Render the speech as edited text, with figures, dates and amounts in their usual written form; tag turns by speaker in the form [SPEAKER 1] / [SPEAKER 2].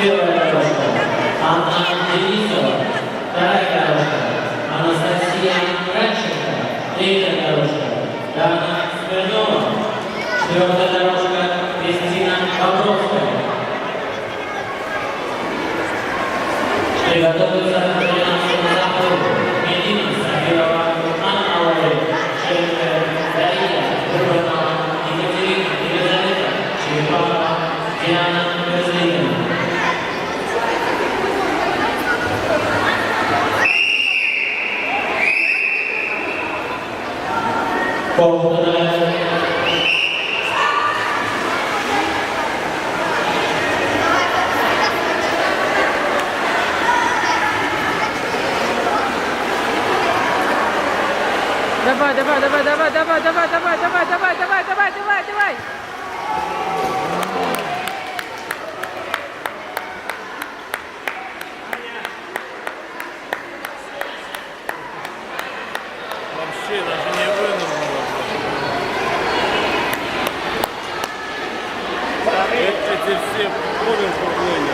[SPEAKER 1] Первая дорожка. Анна Денисова. Вторая дорожка. Анастасия Радченко. Третья дорожка. Дана Смирнова. Четвертая дорожка. Кристина Бобровская. Приготовиться к 13-му заходу. Медина Сафирова. Анна Олег. Шевченко. Дарья. Бурбанова. Екатерина. Елизавета. Черепанова. Диана Мерзликина.
[SPEAKER 2] Давай, давай, давай, давай, давай, давай, давай, давай, давай, давай, давай, давай, давай.
[SPEAKER 3] Вообще даже не вынырнуло. Эти все понял,